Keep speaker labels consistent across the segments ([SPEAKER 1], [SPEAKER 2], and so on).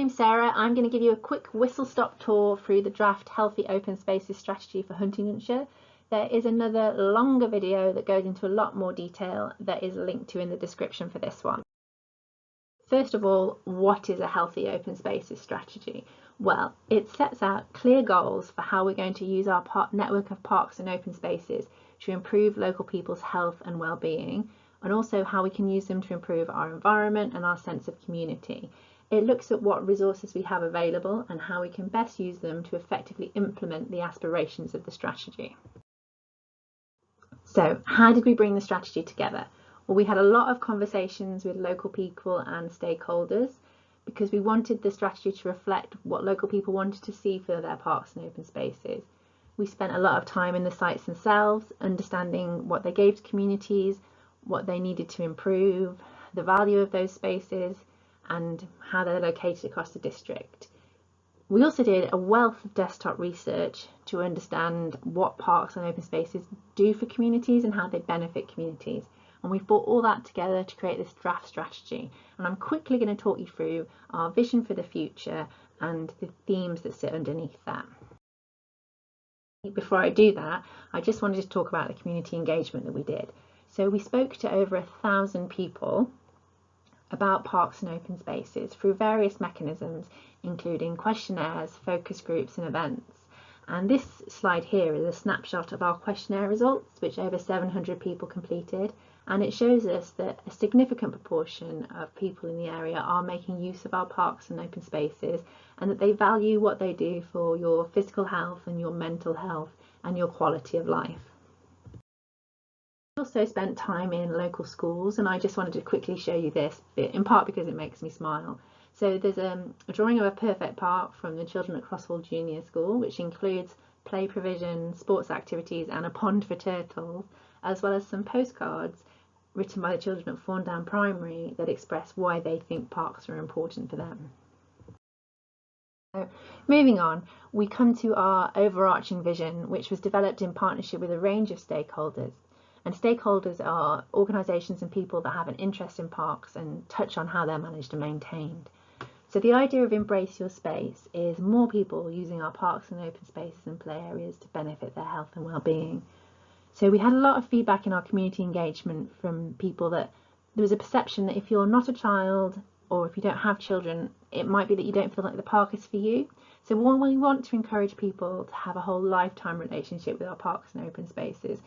[SPEAKER 1] name's Sarah. I'm going to give you a quick whistle-stop tour through the draft Healthy Open Spaces strategy for Huntingdonshire. There is another longer video that goes into a lot more detail that is linked to in the description for this one. First of all, what is a Healthy Open Spaces strategy? Well, it sets out clear goals for how we're going to use our network of parks and open spaces to improve local people's health and well-being, and also how we can use them to improve our environment and our sense of community. It looks at what resources we have available and how we can best use them to effectively implement the aspirations of the strategy. So, how did we bring the strategy together? Well, we had a lot of conversations with local people and stakeholders because we wanted the strategy to reflect what local people wanted to see for their parks and open spaces. We spent a lot of time in the sites themselves, understanding what they gave to communities, what they needed to improve, the value of those spaces, and how they're located across the district. We also did a wealth of desktop research to understand what parks and open spaces do for communities and how they benefit communities. And we've brought all that together to create this draft strategy. And I'm quickly going to talk you through our vision for the future and the themes that sit underneath that. Before I do that, I just wanted to talk about the community engagement that we did. So we spoke to over 1,000 people about parks and open spaces through various mechanisms, including questionnaires, focus groups and events. And this slide here is a snapshot of our questionnaire results, which over 700 people completed, and it shows us that a significant proportion of people in the area are making use of our parks and open spaces, and that they value what they do for your physical health and your mental health and your quality of life. We also spent time in local schools, and I just wanted to quickly show you this bit, in part because it makes me smile. So there's a drawing of a perfect park from the children at Crosshall Junior School, which includes play provision, sports activities and a pond for turtles, as well as some postcards written by the children at Fawndown Primary that express why they think parks are important for them. So, moving on, we come to our overarching vision, which was developed in partnership with a range of stakeholders. And stakeholders are organisations and people that have an interest in parks and touch on how they're managed and maintained. So the idea of Embrace Your Space is more people using our parks and open spaces and play areas to benefit their health and well-being. So we had a lot of feedback in our community engagement from people that there was a perception that if you're not a child or if you don't have children, it might be that you don't feel like the park is for you. So we want to encourage people to have a whole lifetime relationship with our parks and open spaces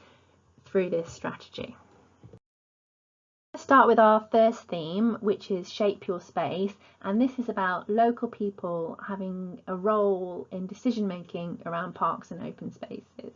[SPEAKER 1] through this strategy. Let's start with our first theme, which is Shape Your Space, and this is about local people having a role in decision making around parks and open spaces.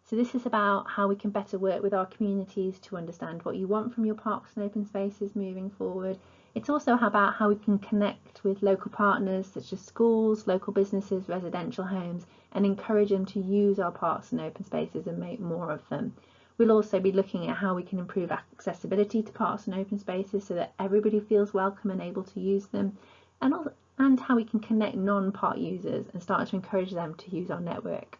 [SPEAKER 1] So this is about how we can better work with our communities to understand what you want from your parks and open spaces moving forward. It's also about how we can connect with local partners such as schools, local businesses, residential homes, and encourage them to use our parks and open spaces and make more of them. We'll also be looking at how we can improve accessibility to parks and open spaces so that everybody feels welcome and able to use them, and how we can connect non-park users and start to encourage them to use our network.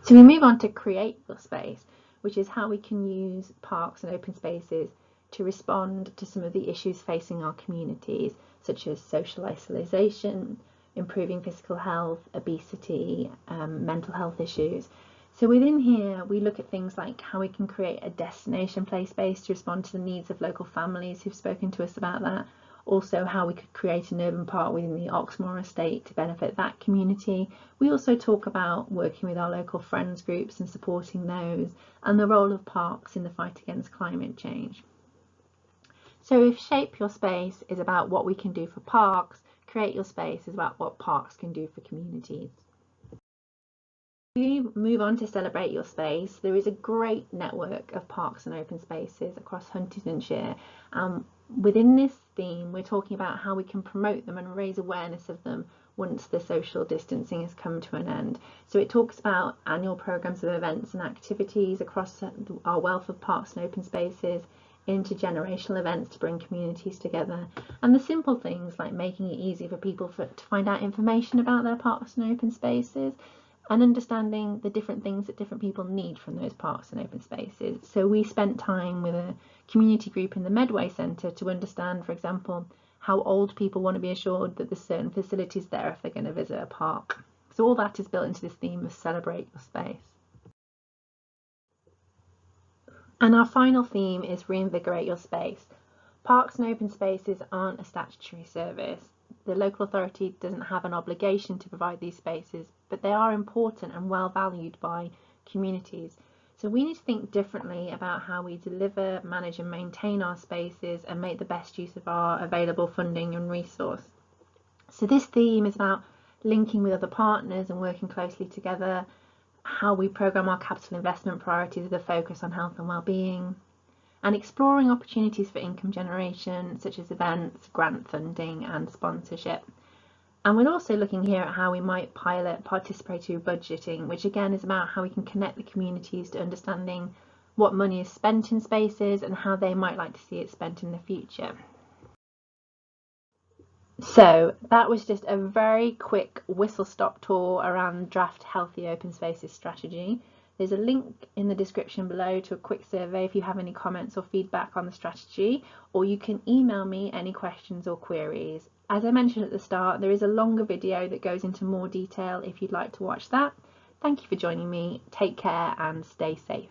[SPEAKER 1] So we move on to Create Your Space, which is how we can use parks and open spaces to respond to some of the issues facing our communities, such as social isolation, improving physical health, obesity, mental health issues. So within here, we look at things like how we can create a destination play space to respond to the needs of local families who've spoken to us about that. Also, how we could create an urban park within the Oxmoor estate to benefit that community. We also talk about working with our local friends groups and supporting those, and the role of parks in the fight against climate change. So if Shape Your Space is about what we can do for parks, Create Your Space is about what parks can do for communities. We move on to Celebrate Your Space. There is a great network of parks and open spaces across Huntingdonshire. Within this theme, we're talking about how we can promote them and raise awareness of them once the social distancing has come to an end. So it talks about annual programmes of events and activities across our wealth of parks and open spaces, intergenerational events to bring communities together, and the simple things like making it easy for people to find out information about their parks and open spaces, and understanding the different things that different people need from those parks and open spaces. So we spent time with a community group in the Medway Centre to understand, for example, how old people want to be assured that there's certain facilities there if they're going to visit a park. So all that is built into this theme of celebrate your space. And our final theme is reinvigorate your space. Parks and open spaces aren't a statutory service. The local authority doesn't have an obligation to provide these spaces, but they are important and well valued by communities. So we need to think differently about how we deliver, manage and maintain our spaces and make the best use of our available funding and resource. So this theme is about linking with other partners and working closely together, how we programme our capital investment priorities with a focus on health and well-being, and exploring opportunities for income generation such as events, grant funding and sponsorship. And we're also looking here at how we might pilot participatory budgeting, which again is about how we can connect the communities to understanding what money is spent in spaces and how they might like to see it spent in the future. So that was just a very quick whistle-stop tour around draft Healthy Open Spaces strategy. There's a link in the description below to a quick survey if you have any comments or feedback on the strategy, or you can email me any questions or queries. As I mentioned at the start, there is a longer video that goes into more detail if you'd like to watch that. Thank you for joining me. Take care and stay safe.